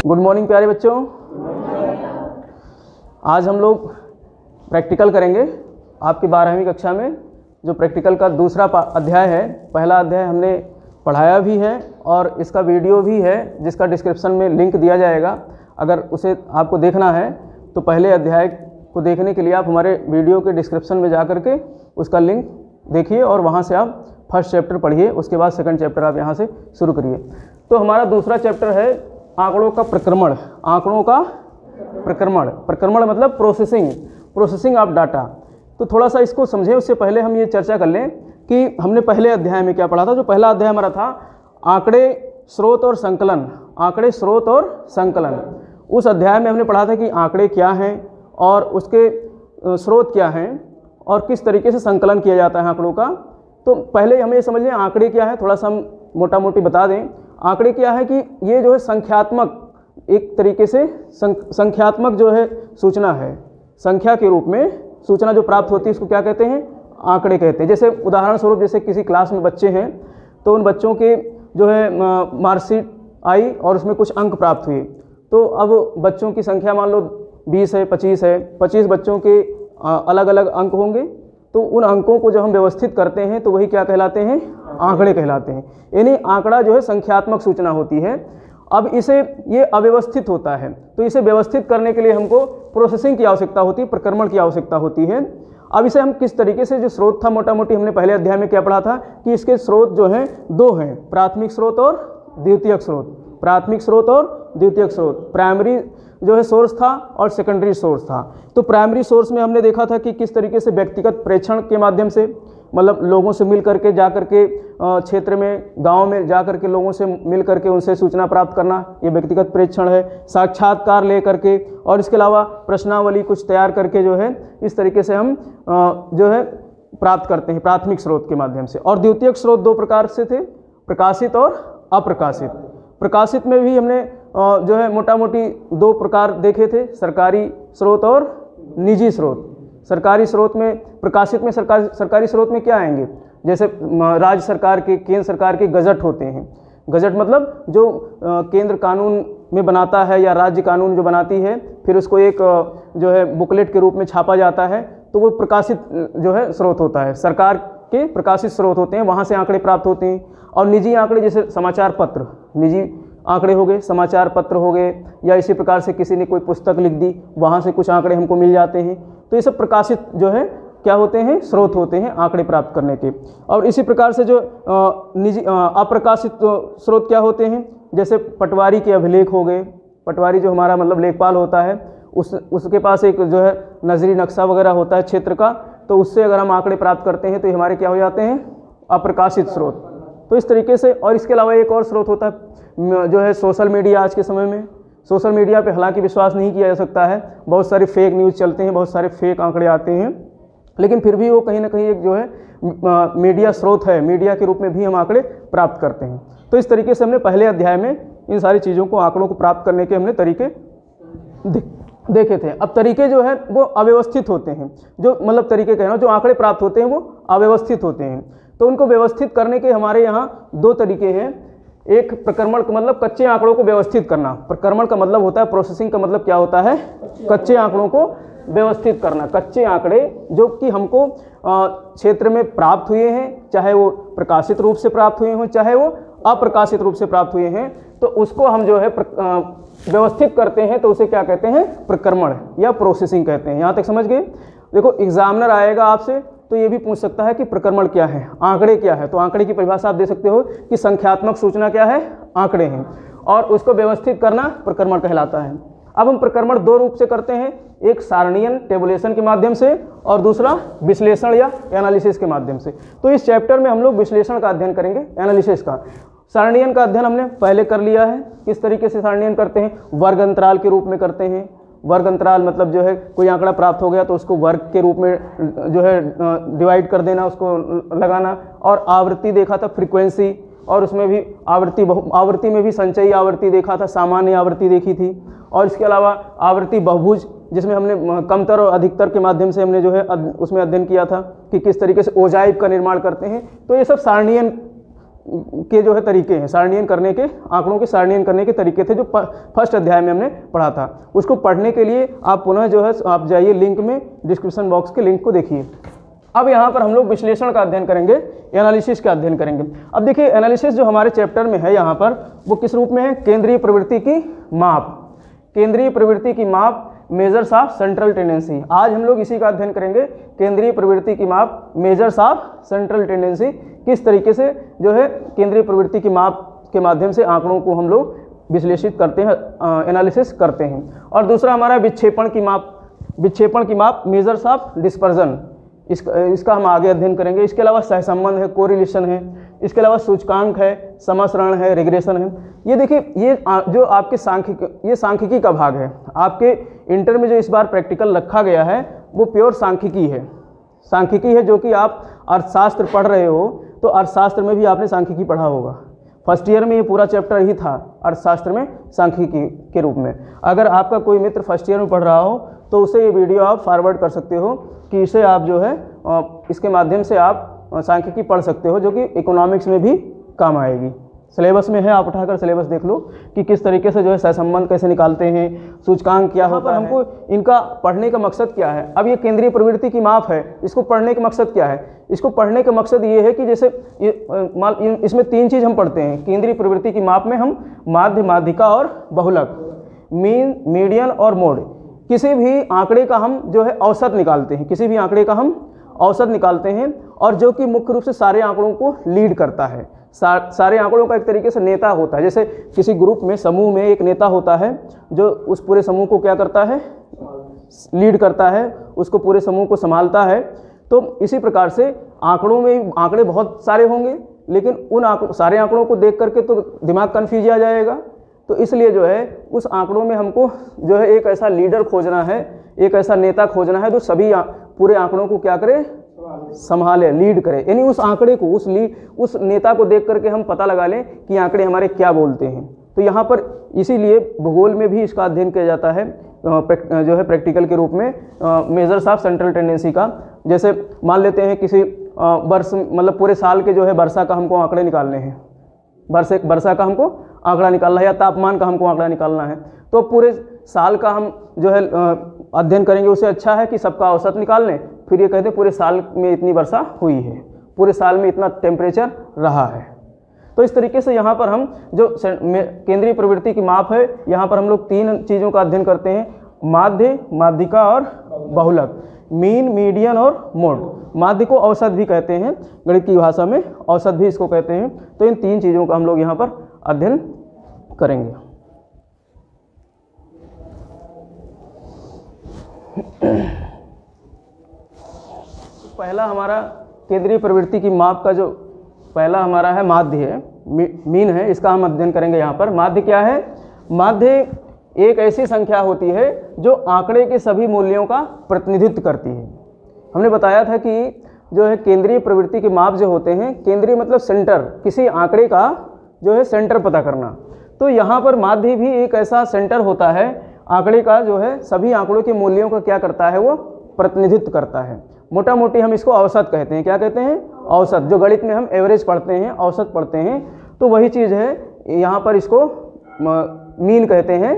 Good morning प्यारे बच्चों। आज हम लोग प्रैक्टिकल करेंगे। आपकी 12वीं कक्षा में जो प्रैक्टिकल का दूसरा अध्याय है, पहला अध्याय हमने पढ़ाया भी है और इसका वीडियो भी है जिसका डिस्क्रिप्शन में लिंक दिया जाएगा। अगर उसे आपको देखना है तो पहले अध्याय को देखने के लिए आप हमारे वीडियो के डिस्क्रिप्शन में जा कर के उसका लिंक देखिए और वहाँ से आप फर्स्ट चैप्टर पढ़िए, उसके बाद सेकंड चैप्टर आप यहाँ से शुरू करिए। तो हमारा दूसरा चैप्टर है आंकड़ों का प्रक्रमण। आंकड़ों का प्रक्रमण, प्रक्रमण मतलब प्रोसेसिंग ऑफ डाटा। तो थोड़ा सा इसको समझें, उससे पहले हम ये चर्चा कर लें कि हमने पहले अध्याय में क्या पढ़ा था। जो पहला अध्याय हमारा था आंकड़े, स्रोत और संकलन। आंकड़े, स्रोत और संकलन। उस अध्याय में हमने पढ़ा था कि आंकड़े क्या हैं और उसके स्रोत क्या हैं और किस तरीके से संकलन किया जाता है आंकड़ों का। तो पहले हमें ये समझ लें आंकड़े क्या है, थोड़ा सा हम मोटा मोटी बता दें। आंकड़े क्या है कि ये जो है संख्यात्मक, एक तरीके से संख्यात्मक जो है सूचना है। संख्या के रूप में सूचना जो प्राप्त होती है इसको क्या कहते हैं? आंकड़े कहते हैं। जैसे उदाहरण स्वरूप, जैसे किसी क्लास में बच्चे हैं तो उन बच्चों के जो है मार्कशीट आई और उसमें कुछ अंक प्राप्त हुए। तो अब बच्चों की संख्या मान लो 20 है, 25 है, 25 बच्चों के अलग अलग अंक होंगे। तो उन अंकों को जब हम व्यवस्थित करते हैं तो वही क्या कहलाते हैं? आंकड़े कहलाते हैं। यानी आंकड़ा जो है संख्यात्मक सूचना होती है। अब इसे ये अव्यवस्थित होता है, तो इसे व्यवस्थित करने के लिए हमको प्रोसेसिंग की आवश्यकता होती है, प्रक्रमण की आवश्यकता होती है। अब इसे हम किस तरीके से, जो स्रोत था मोटा मोटी हमने पहले अध्याय में क्या पढ़ा था कि इसके स्रोत जो हैं दो हैं, प्राथमिक स्रोत और द्वितीयक स्रोत। प्राथमिक स्रोत और द्वितीयक स्रोत, प्राइमरी जो है सोर्स था और सेकेंडरी सोर्स था। तो प्राइमरी सोर्स में हमने देखा था कि किस तरीके से व्यक्तिगत प्रेक्षण के माध्यम से, मतलब लोगों से मिल करके जा करके क्षेत्र में, गांव में जा करके लोगों से मिल करके उनसे सूचना प्राप्त करना, ये व्यक्तिगत प्रेक्षण है। साक्षात्कार ले करके और इसके अलावा प्रश्नावली कुछ तैयार करके जो है इस तरीके से हम जो है प्राप्त करते हैं प्राथमिक स्रोत के माध्यम से। और द्वितीयक स्रोत दो प्रकार से थे, प्रकाशित और अप्रकाशित। प्रकाशित में भी हमने जो है मोटा मोटी दो प्रकार देखे थे, सरकारी स्रोत और निजी स्रोत। सरकारी स्रोत में, प्रकाशित में सरकारी स्रोत में क्या आएंगे? जैसे राज्य सरकार के, केंद्र सरकार के गजट होते हैं। गजट मतलब जो केंद्र कानून में बनाता है या राज्य कानून जो बनाती है, फिर उसको एक जो है बुकलेट के रूप में छापा जाता है, तो वो प्रकाशित जो है स्रोत होता है। सरकार के प्रकाशित स्रोत होते हैं, वहाँ से आंकड़े प्राप्त होते हैं। और निजी आंकड़े जैसे समाचार पत्र, निजी आंकड़े हो गए, समाचार पत्र हो गए, या इसी प्रकार से किसी ने कोई पुस्तक लिख दी, वहाँ से कुछ आंकड़े हमको मिल जाते हैं। तो ये सब प्रकाशित जो है क्या होते हैं? स्रोत होते हैं आंकड़े प्राप्त करने के। और इसी प्रकार से जो निजी अप्रकाशित स्रोत क्या होते हैं? जैसे पटवारी के अभिलेख हो गए। पटवारी जो हमारा मतलब लेखपाल होता है, उसके पास एक जो है नजरी नक्शा वगैरह होता है क्षेत्र का, तो उससे अगर हम आंकड़े प्राप्त करते हैं तो ये हमारे क्या हो जाते हैं? अप्रकाशित स्रोत। तो इस तरीके से। और इसके अलावा एक और स्रोत होता है जो है सोशल मीडिया। आज के समय में सोशल मीडिया पे हालांकि विश्वास नहीं किया जा सकता है, बहुत सारे फेक न्यूज़ चलते हैं, बहुत सारे फेक आंकड़े आते हैं, लेकिन फिर भी वो कहीं ना कहीं एक जो है मीडिया स्रोत है, मीडिया के रूप में भी हम आंकड़े प्राप्त करते हैं। तो इस तरीके से हमने पहले अध्याय में इन सारी चीज़ों को, आंकड़ों को प्राप्त करने के हमने तरीके देखे थे। अब तरीके जो है वो अव्यवस्थित होते हैं, जो मतलब तरीके कह रहा हूँ, जो आंकड़े प्राप्त होते हैं वो अव्यवस्थित होते हैं। तो उनको व्यवस्थित करने के हमारे यहाँ दो तरीके हैं। एक प्रक्रमण का मतलब कच्चे आंकड़ों को व्यवस्थित करना। प्रक्रमण का मतलब होता है, प्रोसेसिंग का मतलब क्या होता है? कच्चे आंकड़ों को व्यवस्थित करना। कच्चे आंकड़े जो कि हमको क्षेत्र में प्राप्त हुए हैं, चाहे वो प्रकाशित रूप से प्राप्त हुए हों, चाहे वो अप्रकाशित रूप से प्राप्त हुए हैं, तो उसको हम जो है व्यवस्थित करते हैं, तो उसे क्या कहते हैं? प्रक्रमण या प्रोसेसिंग कहते हैं। यहाँ तक समझ गए? देखो, एग्जामिनर आएगा आपसे तो ये भी पूछ सकता है कि प्रक्रमण क्या है, आंकड़े क्या है। तो आंकड़े की परिभाषा आप दे सकते हो कि संख्यात्मक सूचना क्या है? आंकड़े हैं, और उसको व्यवस्थित करना प्रक्रमण कहलाता है। अब हम प्रक्रमण दो रूप से करते हैं, एक सारणीयन टेबुलेशन के माध्यम से और दूसरा विश्लेषण या एनालिसिस के माध्यम से। तो इस चैप्टर में हम लोग विश्लेषण का अध्ययन करेंगे, एनालिसिस का। सारणीयन का अध्ययन हमने पहले कर लिया है। किस तरीके से सारणीयन करते हैं? वर्ग अंतराल के रूप में करते हैं। वर्ग अंतराल मतलब जो है कोई आंकड़ा प्राप्त हो गया तो उसको वर्ग के रूप में जो है डिवाइड कर देना, उसको लगाना। और आवृत्ति देखा था, फ्रीक्वेंसी, और उसमें भी आवृत्ति में भी संचयी आवृत्ति देखा था, सामान्य आवृत्ति देखी थी। और इसके अलावा आवृत्ति बहुभुज, जिसमें हमने कमतर और अधिकतर के माध्यम से हमने जो है उसमें अध्ययन किया था कि किस तरीके से ओजाइव का निर्माण करते हैं। तो ये सब सारणीयन के जो है तरीके हैं, सारणीयन करने के, आंकड़ों के सारणीयन करने के तरीके थे जो फर्स्ट अध्याय में हमने पढ़ा था। उसको पढ़ने के लिए आप पुनः जो है आप जाइए लिंक में, डिस्क्रिप्शन बॉक्स के लिंक को देखिए। अब यहाँ पर हम लोग विश्लेषण का अध्ययन करेंगे, एनालिसिस का अध्ययन करेंगे। अब देखिए एनालिसिस जो हमारे चैप्टर में है यहाँ पर, वो किस रूप में है? केंद्रीय प्रवृत्ति की माप, केंद्रीय प्रवृत्ति की माप, मेजर्स ऑफ सेंट्रल टेंडेंसी। आज हम लोग इसी का अध्ययन करेंगे, केंद्रीय प्रवृत्ति की माप, मेजर्स ऑफ सेंट्रल टेंडेंसी। किस तरीके से जो है केंद्रीय प्रवृत्ति की माप के माध्यम से आंकड़ों को हम लोग विश्लेषित करते हैं, एनालिसिस करते हैं। और दूसरा हमारा विक्षेपण की माप, विक्षेपण की माप, मेजर्स ऑफ डिस्पर्जन, इसका हम आगे अध्ययन करेंगे। इसके अलावा सहसंबंध है, कोरिलेशन है, इसके अलावा सूचकांक है, समसरण है, रिग्रेशन है। ये देखिए ये जो आपके सांख्यिकी, ये सांख्यिकी का भाग है। आपके इंटर में जो इस बार प्रैक्टिकल रखा गया है वो प्योर सांख्यिकी है, सांख्यिकी है। जो कि आप अर्थशास्त्र पढ़ रहे हो तो अर्थशास्त्र में भी आपने सांख्यिकी पढ़ा होगा। फर्स्ट ईयर में ये पूरा चैप्टर ही था अर्थशास्त्र में सांख्यिकी के रूप में। अगर आपका कोई मित्र फर्स्ट ईयर में पढ़ रहा हो तो उसे ये वीडियो आप फॉरवर्ड कर सकते हो कि इसे आप जो है इसके माध्यम से आप सांख्यिकी पढ़ सकते हो, जो कि इकोनॉमिक्स में भी काम आएगी। सिलेबस में है, आप उठाकर सिलेबस देख लो कि किस तरीके से जो है सहसंबंध कैसे निकालते हैं, सूचकांक क्या होता है। हमको इनका पढ़ने का मकसद क्या है? अब ये केंद्रीय प्रवृत्ति की माप है, इसको पढ़ने का मकसद क्या है? इसको पढ़ने का मकसद ये है कि जैसे इसमें तीन चीज़ हम पढ़ते हैं केंद्रीय प्रवृत्ति की माप में। हम माध्य, माध्यिका और बहुलक, मीन, मीडियन और मोड, किसी भी आंकड़े का हम जो है औसत निकालते हैं, किसी भी आंकड़े का हम औसत निकालते हैं, और जो कि मुख्य रूप से सारे आंकड़ों को लीड करता है। सारे आंकड़ों का एक तरीके से नेता होता है। जैसे किसी ग्रुप में, समूह में एक नेता होता है जो उस पूरे समूह को क्या करता है? लीड करता है, उसको पूरे समूह को संभालता है। तो इसी प्रकार से आंकड़ों में आंकड़े बहुत सारे होंगे, लेकिन उन सारे आंकड़ों को देख करके तो दिमाग कन्फ्यूज आ जाएगा। तो इसलिए जो है उस आंकड़ों में हमको जो है एक ऐसा लीडर खोजना है, एक ऐसा नेता खोजना है जो सभी पूरे आंकड़ों को क्या करे? संभाले, लीड करे। यानी उस आंकड़े को, उस नेता को देख करके हम पता लगा लें कि आंकड़े हमारे क्या बोलते हैं। तो यहाँ पर इसीलिए भूगोल में भी इसका अध्ययन किया जाता है जो है प्रैक्टिकल के रूप में, मेजर्स ऑफ सेंट्रल टेंडेंसी का। जैसे मान लेते हैं किसी वर्ष, मतलब पूरे साल के जो है वर्षा का हमको आंकड़े निकालने हैं, वर्षा का हमको आंकड़ा निकालना है, या तापमान का हमको आंकड़ा निकालना है। तो पूरे साल का हम जो है अध्ययन करेंगे। उससे अच्छा है कि सबका औसत निकाल लें, फिर ये कहते हैं पूरे साल में इतनी वर्षा हुई है, पूरे साल में इतना टेम्परेचर रहा है। तो इस तरीके से यहाँ पर हम जो केंद्रीय प्रवृत्ति की माप है, यहाँ पर हम लोग तीन चीज़ों का अध्ययन करते हैं, माध्य, माध्यिका और बहुलक, मीन, मीडियन और मोड। माध्य को औसत भी कहते हैं, गणित की भाषा में औसत भी इसको कहते हैं। तो इन तीन चीज़ों का हम लोग यहाँ पर अध्ययन करेंगे। पहला हमारा केंद्रीय प्रवृत्ति की माप का जो पहला हमारा है माध्य है, मीन है, इसका हम अध्ययन करेंगे यहाँ पर। माध्य क्या है? माध्य एक ऐसी संख्या होती है जो आंकड़े के सभी मूल्यों का प्रतिनिधित्व करती है। हमने बताया था कि जो है केंद्रीय प्रवृत्ति के माप जो होते हैं, केंद्रीय मतलब सेंटर, किसी आंकड़े का जो है सेंटर पता करना। तो यहाँ पर माध्य भी एक ऐसा सेंटर होता है आंकड़े का, जो है सभी आंकड़ों के मूल्यों का क्या करता है? वो प्रतिनिधित्व करता है। मोटा मोटी हम इसको औसत कहते हैं। क्या कहते हैं? औसत। जो गणित में हम एवरेज पढ़ते हैं, औसत पढ़ते हैं, तो वही चीज़ है। यहाँ पर इसको मीन कहते हैं।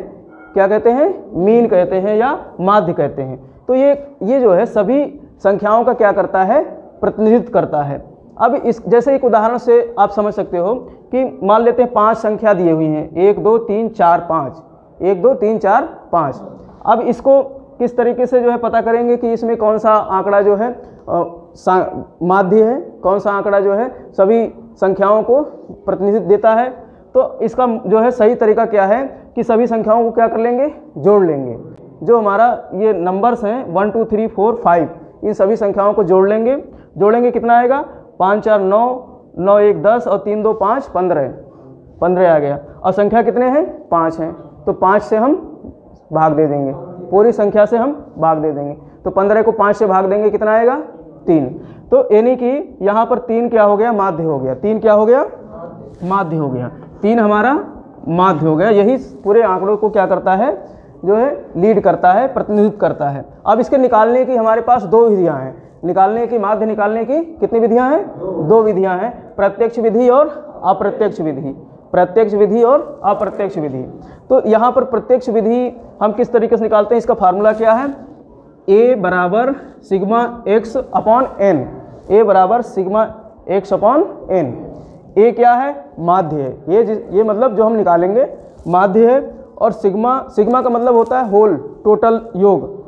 क्या कहते हैं? मीन कहते हैं या माध्य कहते हैं। तो ये जो है सभी संख्याओं का क्या करता है? प्रतिनिधित्व करता है। अब इस जैसे एक उदाहरण से आप समझ सकते हो कि मान लेते हैं 5 संख्या दी हुई हैं, 1 2 3 4 5, 1 2 3 4 5। अब इसको किस तरीके से जो है पता करेंगे कि इसमें कौन सा आंकड़ा जो है माध्य है, कौन सा आंकड़ा जो है सभी संख्याओं को प्रतिनिधित्व देता है। तो इसका जो है सही तरीका क्या है कि सभी संख्याओं को क्या कर लेंगे? जोड़ लेंगे। जो हमारा ये नंबर्स हैं 1 2 3 4 5, इन सभी संख्याओं को जोड़ लेंगे। जोड़ेंगे कितना आएगा? 5 4 9, 9 1 10 और 3 2 5 15 आ गया। और संख्या कितने हैं? 5 हैं। तो 5 से हम भाग दे देंगे, पूरी संख्या से हम भाग दे देंगे। तो 15 को 5 से भाग देंगे, कितना आएगा? 3। तो यानी कि यहाँ पर 3 क्या हो गया? माध्य हो गया। 3 क्या हो गया? माध्य हो गया। 3 हमारा माध्य हो गया। यही पूरे आंकड़ों को क्या करता है? जो है लीड करता है, प्रतिनिधित्व करता है। अब इसके निकालने की हमारे पास 2 विधियाँ हैं। निकालने की, माध्य निकालने की कितनी विधियाँ हैं? 2 विधियाँ हैं, प्रत्यक्ष विधि और अप्रत्यक्ष विधि, प्रत्यक्ष विधि और अप्रत्यक्ष विधि। तो यहाँ पर प्रत्यक्ष विधि हम किस तरीके से निकालते हैं, इसका फार्मूला क्या है, A बराबर sigma x upon n, A बराबर sigma x upon n। A क्या है, माध्य है, ये मतलब जो हम निकालेंगे माध्य है, और सिग्मा का मतलब होता है होल, टोटल योग।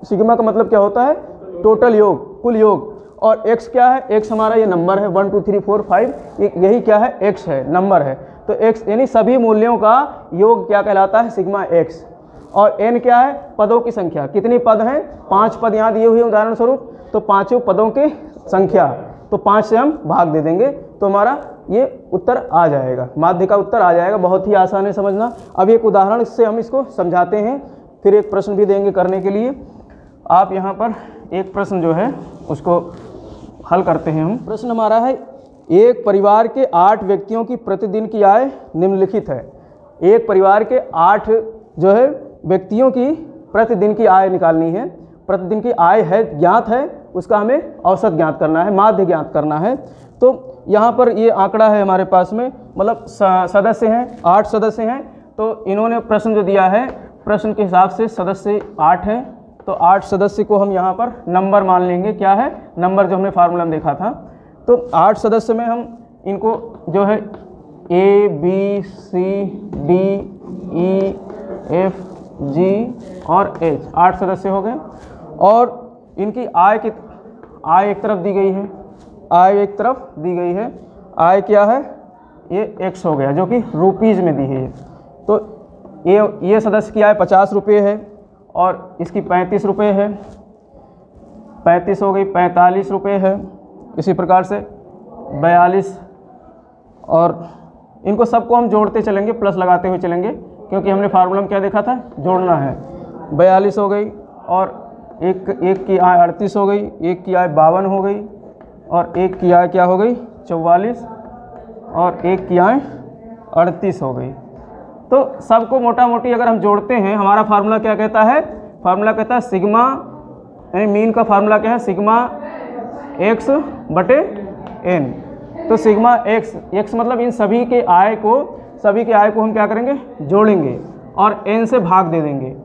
सिग्मा का मतलब क्या होता है, टोटल योग, कुल योग। और x क्या है, x हमारा ये नंबर है 1 2 3 4 5, यही क्या है, x है, नंबर है। तो x यानी सभी मूल्यों का योग क्या कहलाता है, सिग्मा x। और n क्या है, पदों की संख्या, कितनी पद हैं, 5 पद यहाँ दिए हुए उदाहरण स्वरूप, तो पाँचों पदों की संख्या, तो 5 से हम भाग दे देंगे तो हमारा ये उत्तर आ जाएगा, माध्य का उत्तर आ जाएगा। बहुत ही आसान है समझना। अब एक उदाहरण से हम इसको समझाते हैं, फिर एक प्रश्न भी देंगे करने के लिए। आप यहाँ पर एक प्रश्न जो है उसको हल करते हैं हम। प्रश्न हमारा है, एक परिवार के 8 व्यक्तियों की प्रतिदिन की आय निम्नलिखित है। एक परिवार के 8 जो है व्यक्तियों की प्रतिदिन की आय निकालनी है। प्रतिदिन की आय है ज्ञात है, उसका हमें औसत ज्ञात करना है, माध्य ज्ञात करना है। तो यहाँ पर ये आंकड़ा है हमारे पास में, मतलब सदस्य हैं 8 सदस्य हैं। तो इन्होंने प्रश्न जो दिया है, प्रश्न के हिसाब से सदस्य 8 हैं, तो 8 सदस्य को हम यहाँ पर नंबर मान लेंगे। क्या है, नंबर जो हमने फार्मूला में देखा था। तो 8 सदस्य में हम इनको जो है A B C D E F G और H 8 सदस्य हो गए। और इनकी आय एक तरफ दी गई है, आय एक तरफ दी गई है। आय क्या है, ये x हो गया, जो कि रुपीज़ में दी है। तो ये सदस्य की आय 50 रुपये है, और इसकी 35 रुपये है, 35 हो गई, 45 रुपये है, इसी प्रकार से 42। और इनको सबको हम जोड़ते चलेंगे, प्लस लगाते हुए चलेंगे, क्योंकि हमने फार्मूला में क्या देखा था, जोड़ना है। 42 हो गई, और एक की आय 38 हो गई, एक की आय 52 हो गई, और एक की आय क्या हो गई, 44, और एक की आय 38 हो गई। तो सबको मोटा मोटी अगर हम जोड़ते हैं, हमारा फार्मूला क्या कहता है, फार्मूला कहता है सिग्मा, यानी मीन का फार्मूला क्या है, सिग्मा x बटे n। तो सिग्मा x मतलब इन सभी के आय को हम क्या करेंगे, जोड़ेंगे और n से भाग दे देंगे।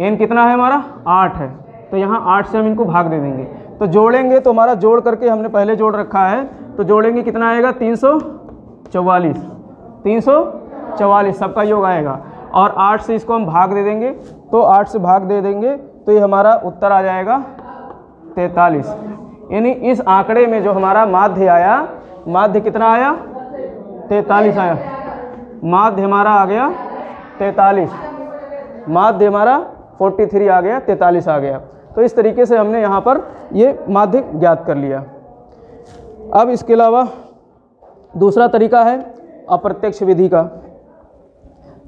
n कितना है हमारा, 8 है, तो यहाँ 8 से हम इनको भाग दे देंगे। तो जोड़ेंगे तो हमारा जोड़ करके हमने पहले जोड़ रखा है, तो जोड़ेंगे कितना आएगा, 344 सबका योग आएगा। और 8 से इसको हम भाग दे देंगे, तो 8 से भाग दे देंगे तो ये हमारा उत्तर आ जाएगा 43। यानी इस आंकड़े में जो हमारा माध्य आया, माध्य कितना आया, 43 आया। माध्य हमारा आ गया 43, माध्य हमारा 43 आ गया, 43 आ गया। तो इस तरीके से हमने यहाँ पर ये माध्य ज्ञात कर लिया। अब इसके अलावा दूसरा तरीका है अप्रत्यक्ष विधि का।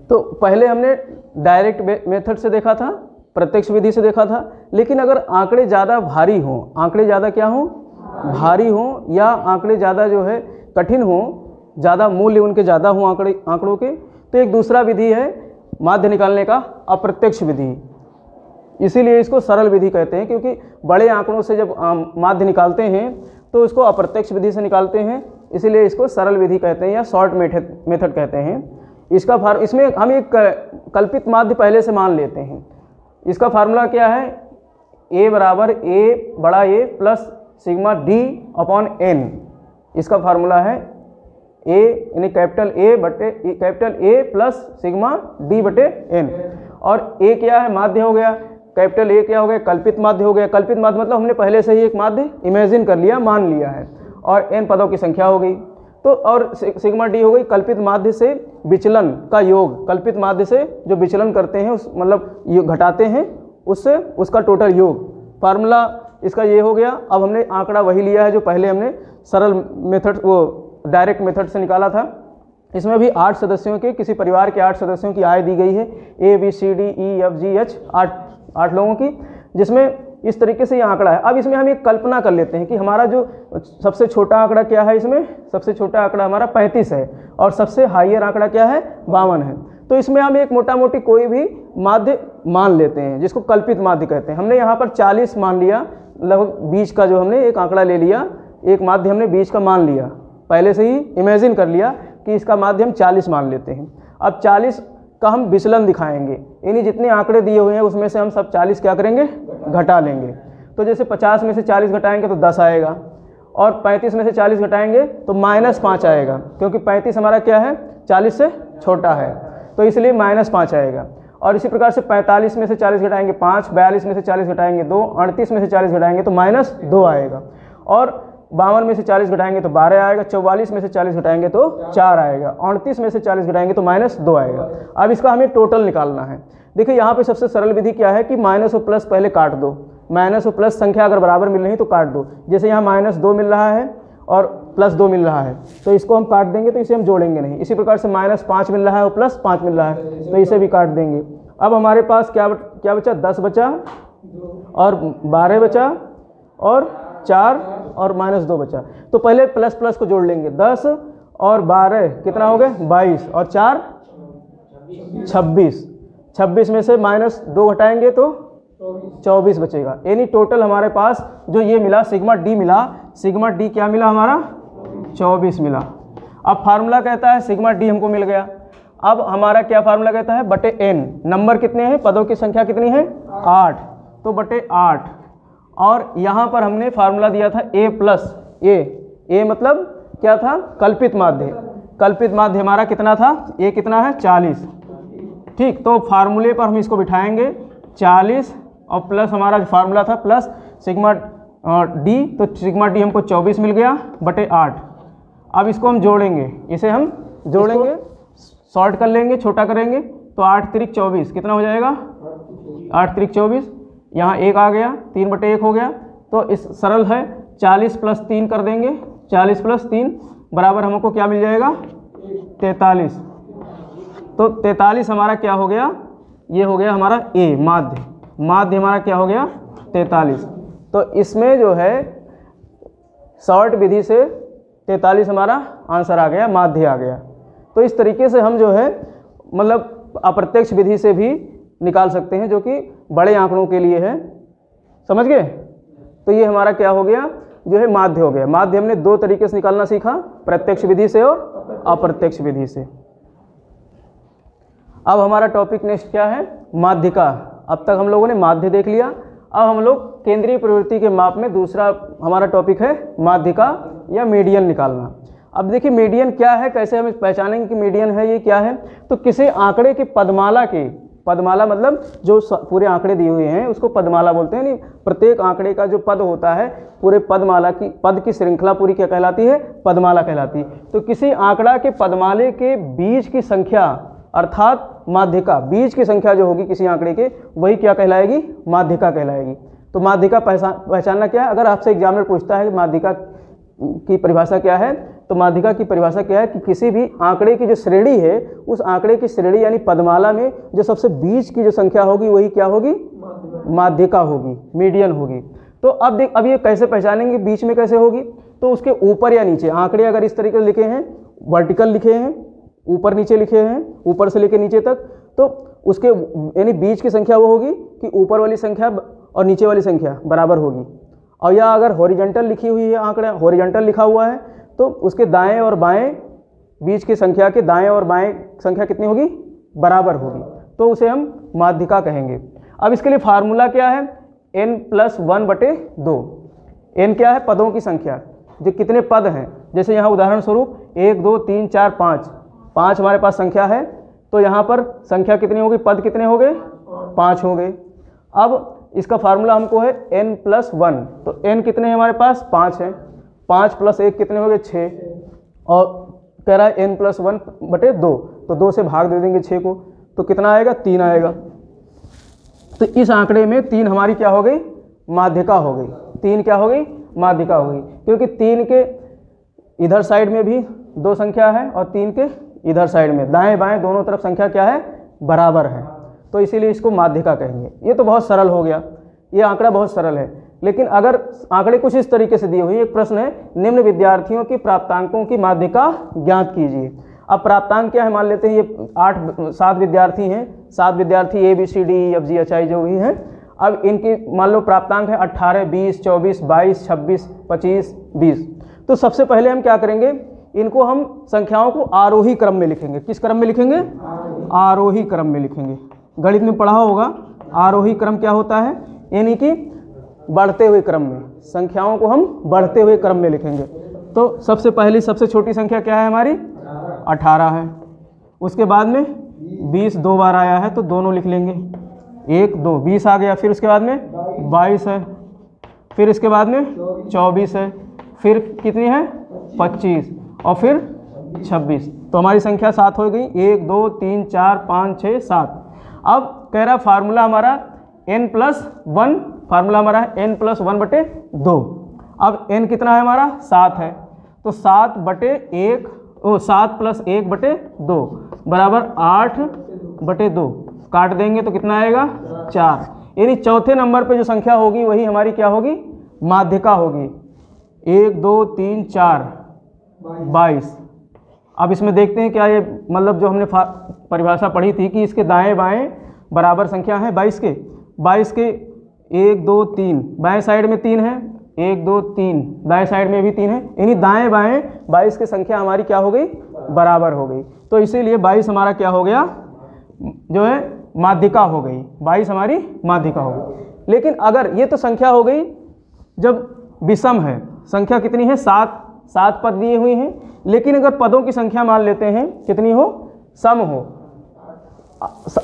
तो पहले हमने डायरेक्ट मेथड से देखा था, प्रत्यक्ष विधि से देखा था। लेकिन अगर आंकड़े ज़्यादा भारी हों, आंकड़े ज़्यादा क्या हों, भारी हों, या आंकड़े ज़्यादा जो है कठिन हों, ज़्यादा मूल्य उनके ज़्यादा हों आंकड़ों के, तो एक दूसरा विधि है माध्य निकालने का, अप्रत्यक्ष विधि। इसीलिए इसको सरल विधि कहते हैं, क्योंकि बड़े आंकड़ों से जब माध्य निकालते हैं तो इसको अप्रत्यक्ष विधि से निकालते हैं, इसीलिए इसको सरल विधि कहते हैं या शॉर्ट मेथड कहते हैं। इसमें हम एक कल्पित माध्य पहले से मान लेते हैं। इसका फार्मूला क्या है, A बराबर A बड़ा A plus sigma D upon N। इसका फार्मूला है A यानी capital A plus sigma D बटे N। और A क्या है, माध्य हो गया, कैपिटल A क्या हो गया, कल्पित माध्य हो गया। कल्पित माध्य मतलब हमने पहले से ही एक माध्य इमेजिन कर लिया, मान लिया है, और n पदों की संख्या हो गई। तो और सिग्मा D हो गई कल्पित माध्य से विचलन का योग, कल्पित माध्य से जो विचलन करते हैं उस मतलब घटाते हैं, उससे उसका टोटल योग। फार्मूला इसका ये हो गया। अब हमने आंकड़ा वही लिया है जो पहले हमने सरल मेथड, वो डायरेक्ट मेथड से निकाला था। इसमें भी 8 सदस्यों के, किसी परिवार के 8 सदस्यों की आय दी गई है, A B C D E F G H, 8 लोगों की, जिसमें इस तरीके से ये आंकड़ा है। अब इसमें हम एक कल्पना कर लेते हैं कि हमारा जो सबसे छोटा आंकड़ा क्या है, इसमें सबसे छोटा आंकड़ा हमारा 35 है, और सबसे हाईयर आंकड़ा क्या है, 52 है। तो इसमें हम एक मोटा मोटी कोई भी माध्य मान लेते हैं, जिसको कल्पित माध्य कहते हैं। हमने यहाँ पर 40 मान लिया, लगभग 20 का जो हमने एक आंकड़ा ले लिया, एक माध्य हमने 20 का मान लिया, पहले से ही इमेजिन कर लिया कि इसका माध्य हम 40 मान लेते हैं। अब 40 का हम विचलन दिखाएंगे, यानी जितने आंकड़े दिए हुए हैं उसमें से हम सब 40 क्या करेंगे, घटा लेंगे। तो जैसे 50 में से 40 घटाएंगे तो 10 आएगा, और 35 में से 40 घटाएंगे तो -5 आएगा, क्योंकि 35 हमारा क्या है, 40 से छोटा है, तो इसलिए -5 आएगा। और इसी प्रकार से 45 में से 40 घटाएंगे 5, 42 में से 40 घटाएंगे 2, 38 में से 40 घटाएंगे तो -2 आएगा, और 52 में से 40 घटाएंगे तो 12 आएगा, 44 में से 40 घटाएंगे तो 4 आएगा, 38 में से 40 घटाएंगे तो -2 आएगा। अब इसका हमें टोटल निकालना है। देखिए यहाँ पे सबसे सरल विधि क्या है कि माइनस और प्लस पहले काट दो, माइनस और प्लस संख्या अगर बराबर मिल रही तो काट दो। जैसे यहाँ -2 मिल रहा है और +2 मिल रहा है, तो इसको हम काट देंगे, तो इसे हम जोड़ेंगे नहीं। इसी प्रकार से -5 मिल रहा है और +5 मिल रहा है, तो इसे भी काट देंगे। अब हमारे पास क्या बचा, 10 बचा और 12 बचा और 4 और -2 बचा। तो पहले प्लस को जोड़ लेंगे, 10 और 12 कितना हो गए, 22 और 4 26। 26 में से -2 घटाएंगे तो 24 बचेगा। यानी टोटल हमारे पास जो ये मिला सिग्मा डी मिला, सिग्मा डी क्या मिला हमारा, 24 मिला। अब फार्मूला कहता है सिग्मा डी हमको मिल गया। अब हमारा क्या फार्मूला कहता है, बटे n, नंबर कितने हैं, पदों की संख्या कितनी है, 8, तो बटे 8। और यहाँ पर हमने फार्मूला दिया था a प्लस ए मतलब क्या था, कल्पित माध्य। कल्पित माध्य हमारा कितना था, a कितना है, 40। ठीक, तो फार्मूले पर हम इसको बिठाएंगे 40 और प्लस हमारा जो फार्मूला था प्लस सिग्मा डी, तो सिग्मा डी हमको 24 मिल गया बटे 8। अब इसको हम जोड़ेंगे, इसे हम जोड़ेंगे, सॉर्ट कर लेंगे, छोटा करेंगे, तो 8 त्रिक 24 कितना हो जाएगा, 8 त्रिक 24, यहाँ 1 आ गया, 3 बटे 1 हो गया। तो इस सरल है, 40 + 3 कर देंगे, 40 + 3 बराबर हमको क्या मिल जाएगा, 43। तो 43 हमारा क्या हो गया, ये हो गया हमारा ए माध्य। माध्य हमारा क्या हो गया, 43। तो इसमें जो है शॉर्ट विधि से 43 हमारा आंसर आ गया, माध्य आ गया। तो इस तरीके से हम जो है मतलब अप्रत्यक्ष विधि से भी निकाल सकते हैं, जो कि बड़े आंकड़ों के लिए है, समझ गए। तो ये हमारा क्या हो गया, जो है माध्य हो गया। माध्य हमने 2 तरीके से निकालना सीखा, प्रत्यक्ष विधि से और अप्रत्यक्ष विधि से। अब हमारा टॉपिक नेक्स्ट क्या है, माध्यिका। अब तक हम लोगों ने माध्य देख लिया, अब हम लोग केंद्रीय प्रवृत्ति के माप में दूसरा हमारा टॉपिक है माध्यिका या मीडियन निकालना। अब देखिए मीडियन क्या है, कैसे हम पहचानेंगे कि मीडियन है, ये क्या है। तो किसी आंकड़े के पदमाला के, पदमाला मतलब जो पूरे आंकड़े दिए हुए हैं उसको पदमाला बोलते हैं। नहीं, प्रत्येक आंकड़े का जो पद होता है, पूरे पदमाला की, पद की श्रृंखला पूरी क्या कहलाती है, पदमाला कहलाती है। तो किसी आंकड़ा के पदमाले के बीच की संख्या अर्थात माध्यिका, बीच की संख्या जो होगी किसी आंकड़े के, वही क्या कहलाएगी, माध्यिका कहलाएगी। तो माध्यिका पहचानना क्या है, अगर आपसे एग्जामिनर पूछता है कि माध्यिका की परिभाषा क्या है, तो माध्यिका की परिभाषा क्या है कि किसी भी आंकड़े की जो श्रेणी है, उस आंकड़े की श्रेणी यानी पदमाला में जो सबसे बीच की जो संख्या होगी वही क्या होगी, माध्यिका होगी, मीडियन होगी। तो अब ये कैसे पहचानेंगे बीच में कैसे होगी, तो उसके ऊपर या नीचे आंकड़े अगर इस तरीके से लिखे हैं, वर्टिकल लिखे हैं, ऊपर नीचे लिखे हैं, ऊपर से लेकर नीचे तक, तो उसके यानी बीच की संख्या वो होगी कि ऊपर वाली संख्या और नीचे वाली संख्या बराबर होगी। और या अगर हॉरिजॉन्टल लिखी हुई है, आंकड़ा हॉरिजॉन्टल लिखा हुआ है, तो उसके दाएं और बाएं बीच की संख्या के दाएं और बाएं संख्या कितनी होगी, बराबर होगी, तो उसे हम माध्यिका कहेंगे। अब इसके लिए फार्मूला क्या है, n+1/2। n क्या है, पदों की संख्या, जो कितने पद हैं। जैसे यहाँ उदाहरण स्वरूप 1 2 3 4 5 हमारे पास संख्या है, तो यहाँ पर संख्या कितनी होगी, पद कितने हो गए, 5 हो गए। अब इसका फार्मूला हमको है n+1, तो n कितने हैं हमारे पास, 5 हैं, 5 + 1 कितने हो गए, 6, और कह रहा है n+1/2, तो 2 से भाग दे देंगे 6 को, तो कितना आएगा, 3 आएगा। तो इस आंकड़े में 3 हमारी क्या हो गई, माध्यिका हो गई। 3 क्या हो गई, माध्यिका हो गई, क्योंकि 3 के इधर साइड में भी 2 संख्या है और 3 के इधर साइड में दाएं बाएं दोनों तरफ संख्या क्या है, बराबर है, तो इसीलिए इसको माध्यिका कहेंगे। ये तो बहुत सरल हो गया, ये आंकड़ा बहुत सरल है। लेकिन अगर आंकड़े कुछ इस तरीके से दिए हुए, एक प्रश्न है, निम्न विद्यार्थियों की प्राप्तांकों की माध्यिका ज्ञात कीजिए। अब प्राप्तांक क्या है, मान लेते हैं ये 7 विद्यार्थी हैं, 7 विद्यार्थी ABCD FG HI जो भी हैं। अब इनकी मान लो प्राप्तांक है 18 20 24 22 26 25 20। तो सबसे पहले हम क्या करेंगे, इनको हम संख्याओं को आरोही क्रम में लिखेंगे। किस क्रम में लिखेंगे? आरोही क्रम में लिखेंगे। गणित में पढ़ा होगा आरोही क्रम क्या होता है, यानी कि बढ़ते हुए क्रम में, संख्याओं को हम बढ़ते हुए क्रम में लिखेंगे। तो सबसे पहली सबसे छोटी संख्या क्या है हमारी? 18 है। उसके बाद में 20 दो बार आया है तो दोनों लिख लेंगे, 1 2 20 आ गया। फिर उसके बाद में 22 है, फिर इसके बाद में 24 है, फिर कितनी है 25 और फिर 26। तो हमारी संख्या 7 हो गई, 1 2 3 4 5 6 7। अब कह रहा फार्मूला हमारा n+1, फार्मूला हमारा है n+1/2। अब n कितना है हमारा? 7 है। तो 7/1 7 + 1/2 बराबर 8/2। काट देंगे तो कितना आएगा? 4। यानी चौथे नंबर पे जो संख्या होगी वही हमारी क्या होगी? माध्यिका होगी। 1 2 3 4 22। अब इसमें देखते हैं क्या ये मतलब जो हमने परिभाषा पढ़ी थी कि इसके दाएं बाएं बराबर संख्या है 22 के। 22 के 1 2 3 बाएं साइड में 3 है, 1 2 3 दाएं साइड में भी 3 है, यानी दाएं बाएं 22 की संख्या हमारी क्या हो गई? बराबर हो गई। तो इसीलिए 22 हमारा क्या हो गया? जो है माध्यिका हो गई। 22 हमारी माध्यिका हो गई। लेकिन अगर ये तो संख्या हो गई जब विषम है, संख्या कितनी है? 7 पद दिए हुए हैं। लेकिन अगर पदों की संख्या मान लेते हैं कितनी हो? सम हो,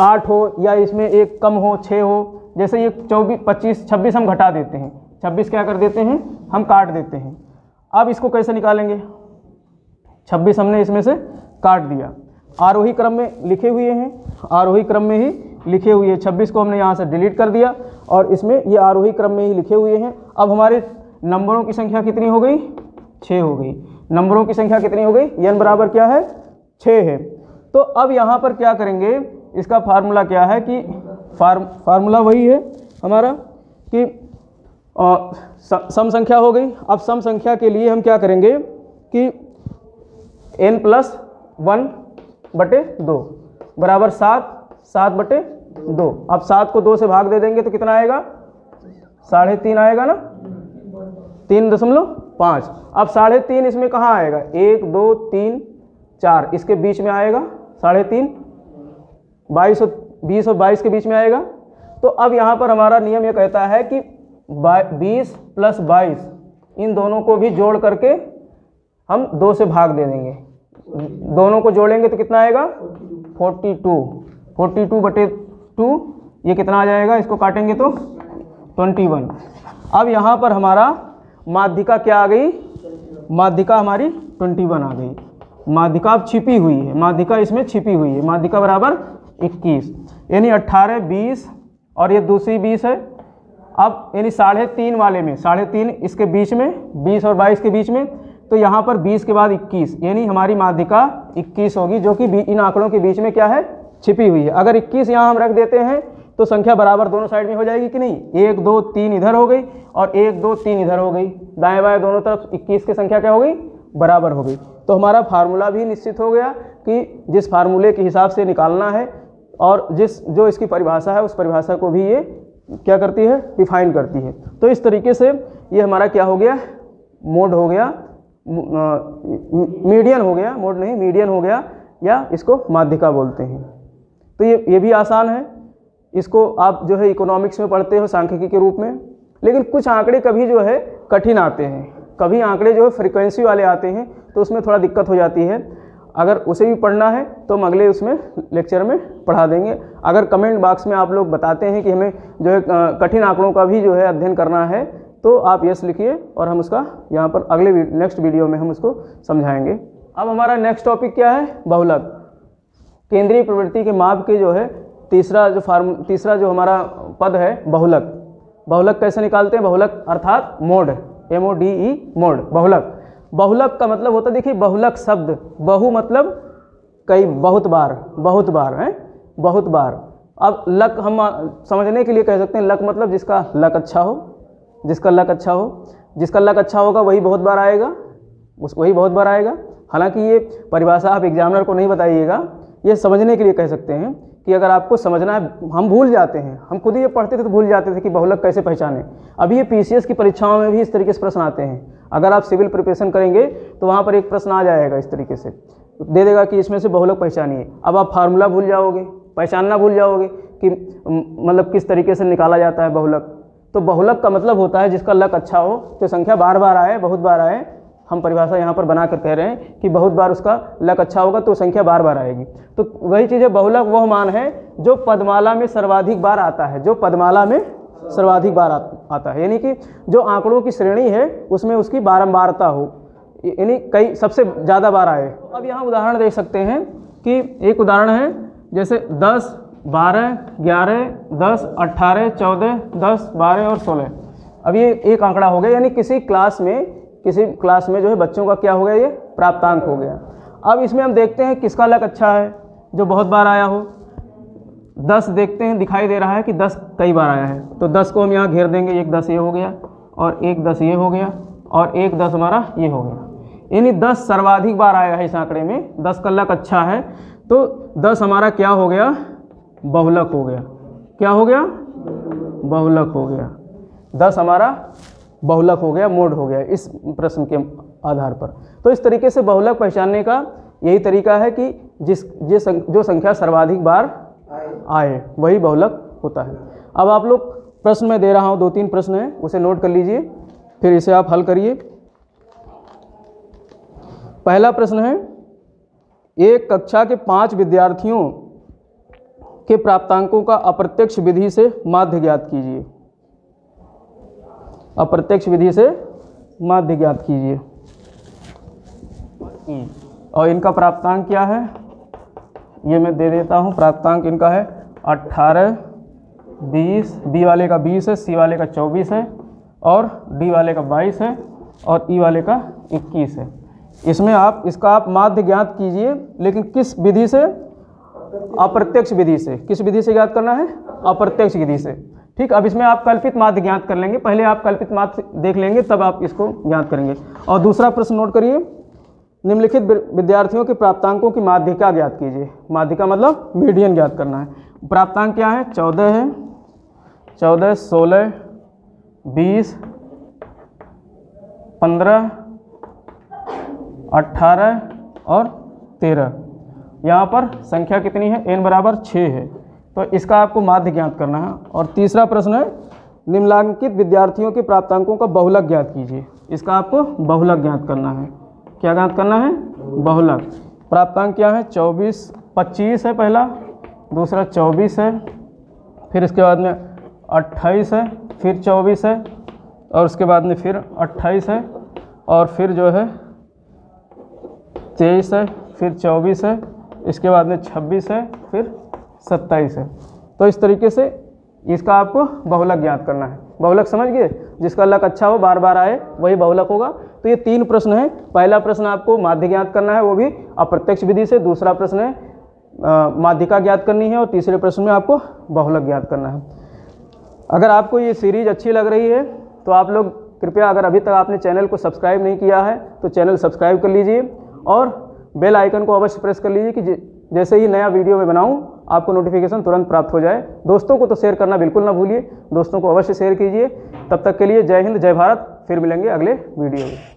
8 हो या इसमें एक कम हो, 6 हो। जैसे ये 24 25 26 हम घटा देते हैं, 26 क्या कर देते हैं? हम काट देते हैं। अब इसको कैसे निकालेंगे? 26 हमने इसमें से काट दिया, आरोही क्रम में लिखे हुए हैं, आरोही क्रम में ही लिखे हुए हैं। 26 को हमने यहाँ से डिलीट कर दिया और इसमें ये आरोही क्रम में ही लिखे हुए हैं। अब हमारे नंबरों की संख्या कितनी हो गई? 6 हो गई। नंबरों की संख्या कितनी हो गई? n बराबर क्या है? 6 है। तो अब यहाँ पर क्या करेंगे? इसका फार्मूला क्या है कि फार्मूला वही है हमारा कि सम संख्या हो गई। अब सम संख्या के लिए हम क्या करेंगे कि n+1/2 बराबर 7/2। अब 7 को 2 से भाग दे देंगे तो कितना आएगा? 3.5 आएगा ना, 3.5। अब 3.5 इसमें कहाँ आएगा? 1 2 3 4 इसके बीच में आएगा 3.5। 20 और 22 के बीच में आएगा। तो अब यहाँ पर हमारा नियम ये कहता है कि 20 + 22 इन दोनों को भी जोड़ करके हम 2 से भाग दे देंगे। दोनों को जोड़ेंगे तो कितना आएगा? 42/2। ये कितना आ जाएगा? इसको काटेंगे तो 21। अब यहाँ पर हमारा माध्यिका क्या आ गई? माध्यिका हमारी 21 आ गई। माध्यिका अब छिपी हुई है, माध्यिका इसमें छिपी हुई है। माध्यिका बराबर 21, यानी 18 20 और ये दूसरी 20 है। अब यानी 3.5 वाले में 3.5 इसके बीच में, 20 और 22 के बीच में, तो यहाँ पर 20 के बाद 21, यानी हमारी माध्यिका 21 होगी, जो कि इन आंकड़ों के बीच में क्या है? छिपी हुई है। अगर 21 यहाँ हम रख देते हैं तो संख्या बराबर दोनों साइड में हो जाएगी कि नहीं? 1 2 3 इधर हो गई और 1 2 3 इधर हो गई। दाएं बाएं दोनों तरफ 21 की संख्या क्या हो गई? बराबर हो गई। तो हमारा फार्मूला भी निश्चित हो गया कि जिस फार्मूले के हिसाब से निकालना है और जो इसकी परिभाषा है उस परिभाषा को भी ये क्या करती है? डिफाइन करती है। तो इस तरीके से ये हमारा क्या हो गया? मोड हो गया, मीडियन हो गया, मोड नहीं मीडियन हो गया, या इसको माध्यिका बोलते हैं। तो ये भी आसान है। इसको आप जो है इकोनॉमिक्स में पढ़ते हो सांख्यिकी के रूप में। लेकिन कुछ आंकड़े कभी जो है कठिन आते हैं, कभी आंकड़े जो है फ्रीक्वेंसी वाले आते हैं, तो उसमें थोड़ा दिक्कत हो जाती है। अगर उसे भी पढ़ना है तो हम अगले उसमें लेक्चर में पढ़ा देंगे। अगर कमेंट बॉक्स में आप लोग बताते हैं कि हमें जो है कठिन आंकड़ों का भी जो है अध्ययन करना है, तो आप यस लिखिए और हम उसका यहाँ पर अगले नेक्स्ट वीडियो में हम उसको समझाएंगे। अब हमारा नेक्स्ट टॉपिक क्या है? बहुलक। केंद्रीय प्रवृत्ति के माप के जो है तीसरा जो हमारा पद है बहुलक। बहुलक कैसे निकालते हैं? बहुलक अर्थात मोड, MODE मोड, बहुलक। बहुलक का मतलब होता है, देखिए बहुलक शब्द, बहु मतलब कई, बहुत बार है, बहुत बार। अब लक हम समझने के लिए कह सकते हैं, लक मतलब जिसका लक अच्छा हो, जिसका लक अच्छा हो, जिसका लक अच्छा होगा वही बहुत बार आएगा, वही बहुत बार आएगा। हालांकि ये परिभाषा आप एग्जामिनर को नहीं बताइएगा, ये समझने के लिए कह सकते हैं कि अगर आपको समझना है, हम भूल जाते हैं, हम खुद ही ये पढ़ते थे तो भूल जाते थे कि बहुलक कैसे पहचाने। अभी ये PCS की परीक्षाओं में भी इस तरीके से प्रश्न आते हैं। अगर आप सिविल प्रिपरेशन करेंगे तो वहाँ पर एक प्रश्न आ जाएगा इस तरीके से, दे देगा कि इसमें से बहुलक पहचानिए। अब आप फार्मूला भूल जाओगे, पहचानना भूल जाओगे कि मतलब किस तरीके से निकाला जाता है बहुलक। तो बहुलक का मतलब होता है जिसका लक अच्छा हो, तो संख्या बार बार आए, बहुत बार आए। हम परिभाषा यहाँ पर बना कर कह रहे हैं कि बहुत बार उसका लक अच्छा होगा तो संख्या बार बार आएगी। तो वही चीज़ है, बहुलक वह मान है जो पदमाला में सर्वाधिक बार आता है, जो पदमाला में सर्वाधिक बार आता है, यानी कि जो आंकड़ों की श्रेणी है उसमें उसकी बारंबारता हो, यानी कई सबसे ज़्यादा बार आए। अब यहाँ उदाहरण देख सकते हैं कि एक उदाहरण है जैसे 10, 12, 11, 10, 18, 14, 10, 12 और 16। अब ये एक आंकड़ा हो गया, यानी किसी क्लास में जो है बच्चों का क्या हो गया, ये प्राप्तांक हो गया। अब इसमें हम देखते हैं किसका लक अच्छा है, जो बहुत बार आया हो। 10 देखते हैं, दिखाई दे रहा है कि 10 कई बार आया है, तो 10 को हम यहाँ घेर देंगे। एक 10 ये हो गया और एक 10 ये हो गया और एक 10 हमारा ये हो गया, यानी 10 सर्वाधिक बार आया है इस आंकड़े में। 10 का लक अच्छा है तो 10 हमारा क्या हो गया, बहुलक हो गया। क्या हो गया, बहुलक हो गया। 10 हमारा बहुलक हो गया, मोड हो गया इस प्रश्न के आधार पर। तो इस तरीके से बहुलक पहचानने का यही तरीका है कि जो संख्या सर्वाधिक बार आए वही बहुलक होता है। अब आप लोग प्रश्न में दे रहा हूँ, 2-3 प्रश्न हैं, उसे नोट कर लीजिए, फिर इसे आप हल करिए। पहला प्रश्न है, एक कक्षा के 5 विद्यार्थियों के प्राप्तांकों का अप्रत्यक्ष विधि से माध्य ज्ञात कीजिए। अप्रत्यक्ष विधि से माध्य ज्ञात कीजिए। और इनका प्राप्तांक क्या है, ये मैं दे देता हूँ। प्राप्तांक इनका है 18, 20, बी वाले का 20 है, सी वाले का 24 है और डी वाले का 22 है और ई वाले का 21 है। इसमें आप माध्य ज्ञात कीजिए, लेकिन किस विधि से, अप्रत्यक्ष विधि से। किस विधि से ज्ञात करना है, अप्रत्यक्ष विधि से। ठीक, अब इसमें आप कल्पित माध्य ज्ञात कर लेंगे, पहले आप कल्पित माध्य देख लेंगे तब आप इसको ज्ञात करेंगे। और दूसरा प्रश्न नोट करिए, निम्नलिखित विद्यार्थियों के प्राप्तांकों की माध्यिका ज्ञात कीजिए। माध्यिका मतलब मीडियन ज्ञात करना है। प्राप्तांक क्या है, 14 है, 14, 16, 20, 15, 18 और 13। यहाँ पर संख्या कितनी है, n बराबर 6 है, तो इसका आपको माध्य ज्ञात करना है। और तीसरा प्रश्न है, निम्नलिखित विद्यार्थियों के प्राप्तांकों का बहुलक ज्ञात कीजिए। इसका आपको बहुलक ज्ञात करना है। क्या ज्ञात करना है, बहुलक। प्राप्तांक क्या है, 25 है पहला, दूसरा 24 है, फिर इसके बाद में 28 है, फिर 24 है और उसके बाद में फिर 28 है और फिर जो है 23 है, फिर 24 है, इसके बाद में 26 है, फिर 27 है। तो इस तरीके से इसका आपको बहुलक ज्ञात करना है। बहुलक समझ गए, जिसका लक अच्छा हो, बार बार आए, वही बहुलक होगा। तो ये 3 प्रश्न हैं। पहला प्रश्न आपको माध्य ज्ञात करना है, वो भी अप्रत्यक्ष विधि से। दूसरा प्रश्न है माध्यिका ज्ञात करनी है और तीसरे प्रश्न में आपको बहुलक ज्ञात करना है। अगर आपको ये सीरीज अच्छी लग रही है तो आप लोग कृपया, अगर अभी तक आपने चैनल को सब्सक्राइब नहीं किया है तो चैनल सब्सक्राइब कर लीजिए और बेल आइकन को अवश्य प्रेस कर लीजिए कि जैसे ही नया वीडियो मैं बनाऊं आपको नोटिफिकेशन तुरंत प्राप्त हो जाए। दोस्तों को तो शेयर करना बिल्कुल ना भूलिए, दोस्तों को अवश्य शेयर कीजिए। तब तक के लिए जय हिंद, जय भारत। फिर मिलेंगे अगले वीडियो में।